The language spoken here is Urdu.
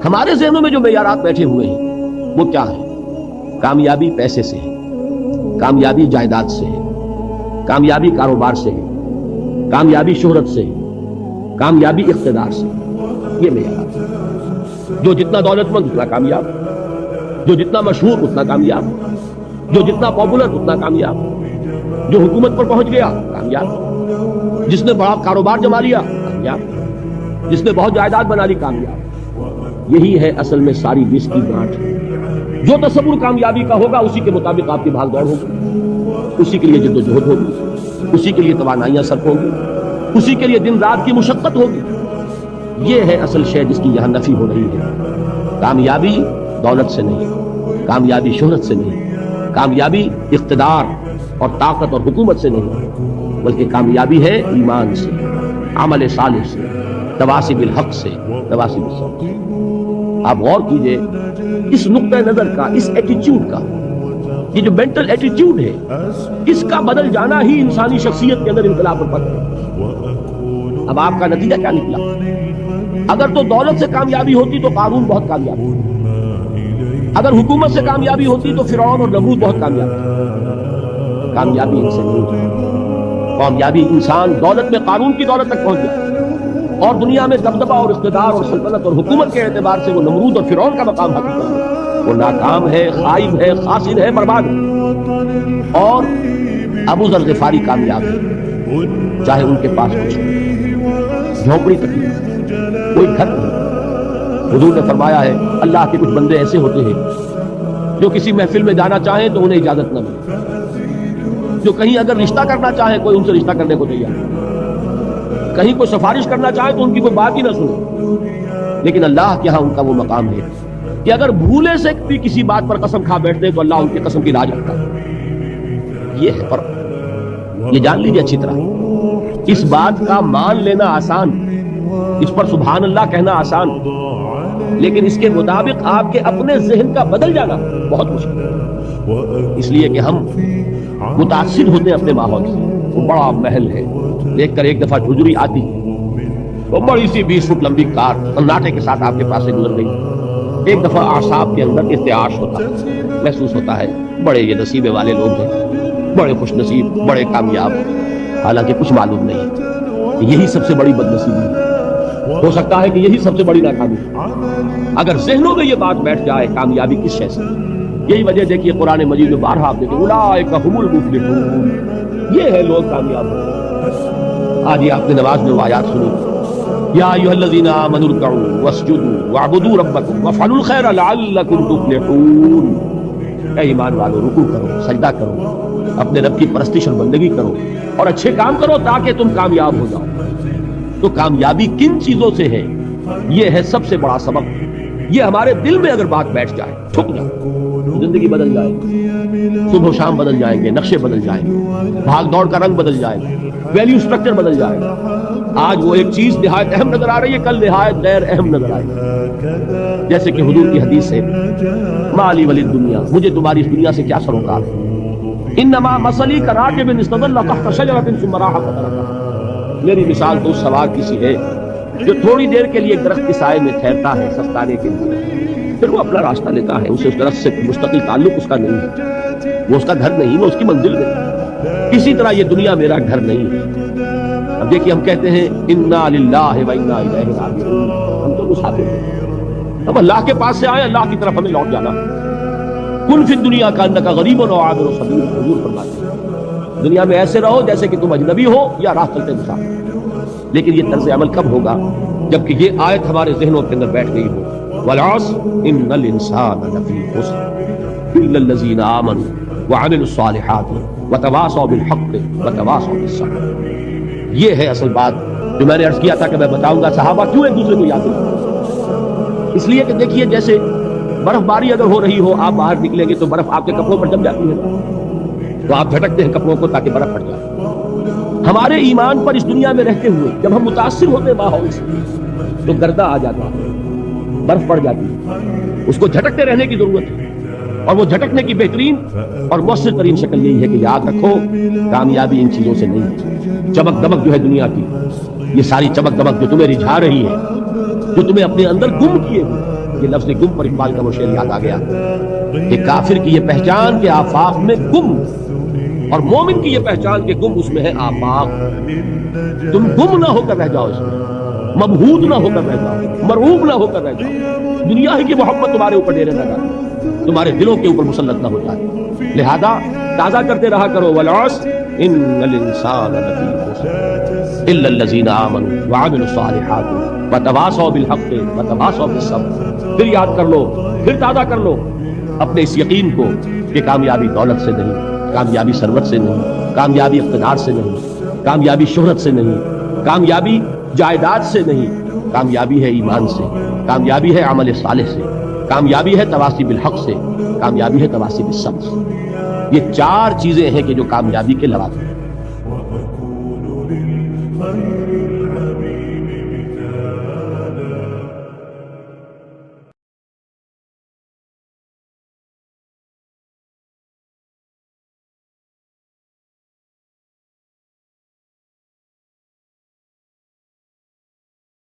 ہمارے ذہنوں میں جو معیارات بیٹھے ہوئے ہیں وہ کیا ہے؟ کامیابی پیسے سے ہے، کامیابی جائیداد سے ہے، کامیابی کاروبار سے ہے، کامیابی شہرت سے ہے، کامیابی اقتدار سے ہے۔ یہ معیارات ہے۔ جو جتنا دولت مند اتنا کامیاب، جو جتنا مشہور اتنا کامیاب، جو جتنا پاپولر اتنا کامیاب، جو حکومت پر پہنچ گیا کامیاب، جس نے بڑا کاروبار جما لیا کامیاب، جس نے بہت جائیداد بنا لی کامیاب۔ یہی ہے اصل میں ساری بیس کی گانٹھ۔ جو تصور کامیابی کا ہوگا اسی کے مطابق آپ کی بھاگ دوڑ ہوگی، اسی کے لیے جد و جہد ہوگی، اسی کے لیے توانائیاں صرف ہوگی، اسی کے لیے دن رات کی مشقت ہوگی۔ یہ ہے اصل شے جس کی یہاں نفی ہو رہی ہے۔ کامیابی دولت سے نہیں، کامیابی شہرت سے نہیں، کامیابی اقتدار اور طاقت اور حکومت سے نہیں، بلکہ کامیابی ہے ایمان سے، عمل صالح سے، تواصی بالحق سے، تواصی بالصبر۔ آپ غور کیجئے اس نقطہ نظر کا، اس ایٹیچیوڈ کا، یہ جو مینٹل ایٹیچیوڈ ہے، اس کا بدل جانا ہی انسانی شخصیت کے اندر انقلاب پر پڑتا ہے۔ اب آپ کا نتیجہ کیا نکلا؟ اگر تو دولت سے کامیابی ہوتی تو قارون بہت کامیاب ہوتا، اگر حکومت سے کامیابی ہوتی تو فرعون اور نمرود بہت کامیاب ہوتا۔ کامیابی ان سے نہیں ہوتی۔ کامیابی انسان دولت میں قارون کی دولت تک پہنچ گیا اور دنیا میں دبدبہ اور اقتدار اور سلطنت اور حکومت کے اعتبار سے وہ نمرود اور فرعون کا مقام حاصل کر لیا۔ وہ ناکام ہے، خائب ہے، خاسر ہے، برباد ہے۔ اور ابو ذر غفاری کامیاب ہے، چاہے ان کے پاس کچھ نہیں، جھونپڑی تک نہیں، کوئی گھر نہیں۔ حضور نے فرمایا ہے اللہ کے کچھ بندے ایسے ہوتے ہیں جو کسی محفل میں جانا چاہیں تو انہیں اجازت نہ ملے، جو کہیں اگر رشتہ کرنا چاہے کوئی ان سے رشتہ کرنے کو تیار نہیں، کہیں کوئی سفارش کرنا چاہے تو ان کی کوئی بات ہی نہ سنے۔ لیکن اللہ کے ہاں ان کا وہ مقام ہے کہ اگر بھولے سے بھی کسی بات پر قسم کھا بیٹھتے تو اللہ ان کی قسم کی لاج رکھتا ہے۔ یہ ہے فرق، یہ جان لیجیے اچھی طرح۔ اس بات کا مان لینا آسان، اس پر سبحان اللہ کہنا آسان، لیکن اس کے مطابق آپ کے اپنے ذہن کا بدل جانا بہت مشکل ہے۔ اس لیے کہ ہم متاثر ہوتے ہیں اپنے ماحول سے۔ وہ بڑا محل ہے، دیکھ کر ایک دفعہ جھجری آتی، وہ بڑی سی 20 فٹ لمبی کار سناٹے کے ساتھ آپ کے پاس سے گزر گئی۔ ایک دفعہ اعصاب کے اندر ارتعاش ہوتا، محسوس ہوتا ہے بڑے یہ نصیبے والے لوگ ہیں، بڑے خوش نصیب، بڑے کامیاب، حالانکہ کچھ معلوم نہیں۔ یہی سب سے بڑی بدنصیبی ہے، ہو سکتا ہے کہ یہی سب سے بڑی ناکامی ہے۔ اگر ذہنوں میں یہ بات بیٹھ جائے کامیابی کس شے سے، یہی وجہ دیکھیے قرآن مجید میں بارہا آپ دیکھیں اولئک هم المفلحون، یہ ہے لوگ کامیاب ہوتے۔ آج یہ آپ نے نماز میں وہ آیات سنی، یا ایھا الذین آمنوا ارکعوا واسجدوا واعبدوا ربکم وافعلوا الخیر لعلکم تفلحون۔ اے ایمان والو، رکوع کرو، سجدہ کرو، اپنے رب کی پرستش اور بندگی کرو اور اچھے کام کرو تاکہ تم کامیاب ہو جاؤ۔ تو کامیابی کن چیزوں سے ہے؟ یہ ہے سب سے بڑا سبق۔ یہ ہمارے دل میں اگر بات بیٹھ جائے، ٹھک جائے، زندگی بدل جائے گی، صبح و شام بدل جائیں گے، نقشے بدل جائیں گے، بھاگ دوڑ کا رنگ بدل جائے گا، ویلیو سٹرکچر بدل جائے گا۔ آج وہ ایک چیز نہایت اہم نظر آ رہی ہے، کل نہایت غیر اہم نظر آئے گی۔ جیسے کہ حضور کی حدیث ہے مالی ولی دنیا، مجھے تمہاری اس دنیا سے کیا سروکار ہے، انما مثلی کراکب استظل تحت شجرۃ ثم راح فترکها۔ میری مثال تو اس سوار کی سی ہے جو تھوڑی دیر کے لیے ایک درخت کے سائے میں ٹھہرتا ہے سستانے کے لیے، پھر وہ اپنا راستہ لیتا ہے۔ اسے اس درخت سے مستقل تعلق اس کا نہیں ہے، وہ اس کا گھر نہیں، وہ اس کی منزل نہیں۔ اسی طرح یہ دنیا میرا گھر نہیں ہے۔ اب دیکھیے ہم کہتے ہیں انا للہ و انا الیہ راجعون، ہم تو مسافر ہیں، ہم اللہ کے پاس سے آئے، اللہ کی طرف ہمیں لوٹ جانا۔ کن فی الدنیا کانک غریب و عابر سبیل، حضور فرماتے ہیں دنیا میں ایسے رہو جیسے کہ تم اجنبی ہو یا راہ چلتے مسافر۔ لیکن یہ طرز عمل کب ہوگا؟ جبکہ یہ آیت ہمارے ذہنوں کے اندر بیٹھ گئی ہو، والعصر ان الانسان لفی خسر الا الذین آمنوا وعملوا الصالحات وتواصوا بالحق وتواصوا بالصبر۔ یہ ہے اصل بات جو میں نے عرض کیا تھا کہ میں بتاؤں گا صحابہ کیوں ایک دوسرے کو یاد کرتے۔ اس لیے کہ دیکھیے جیسے برف باری اگر ہو رہی ہو، آپ باہر نکلیں گے تو برف آپ کے کپڑوں پر جم جاتی ہے، تو آپ جھٹکتے ہیں کپڑوں کو تاکہ برف پھٹ جائے۔ ہمارے ایمان پر اس دنیا میں رہتے ہوئے جب ہم متاثر ہوتے ہیں ماحول سے تو گردہ آ جاتا ہے، برف پڑ جاتی ہے، اس کو جھٹکتے رہنے کی ضرورت ہے۔ اور وہ جھٹکنے کی بہترین اور مؤثر ترین شکل یہی ہے کہ یاد رکھو کامیابی ان چیزوں سے نہیں ہے۔ چمک دمک جو ہے دنیا کی، یہ ساری چمک دمک جو تمہیں رجھا رہی ہے، جو تمہیں اپنے اندر گم کیے ہوئے، یہ لفظ گم پر اقبال کا وہ شعر یاد آ گیا کہ کافر کی یہ پہچان کے آفاق میں گم، اور مومن کی یہ پہچان کے گم اس میں ہے آفاق۔ تم گم نہ ہو کر رہ جاؤ، اس میں مبہوت نہ ہو کر رہ جاؤ، مرعوب نہ ہو کر رہ جاؤ، دنیا ہی کی محبت تمہارے اوپر ڈیرے نہ ڈالے، تمہارے دلوں کے اوپر مسلط نہ ہو جائے۔ لہذا تازہ کرتے رہا کرو، والعصر ان الانسان لفی خسر الا الذین آمنوا وعملوا الصالحات وتواصوا بالحق وتواصوا بالصبر۔ پھر یاد کر لو، پھر تازہ کر لو اپنے اس یقین کو کہ کامیابی دولت سے نہیں، کامیابی ثروت سے نہیں، کامیابی اقتدار سے نہیں، کامیابی شہرت سے نہیں، کامیابی جائیداد سے نہیں، کامیابی ہے ایمان سے، کامیابی ہے عمل صالح سے، کامیابی ہے تواصی بالحق سے، کامیابی ہے تواصی بالصبر سے۔ یہ چار چیزیں ہیں کہ جو کامیابی کے لوازم ہیں۔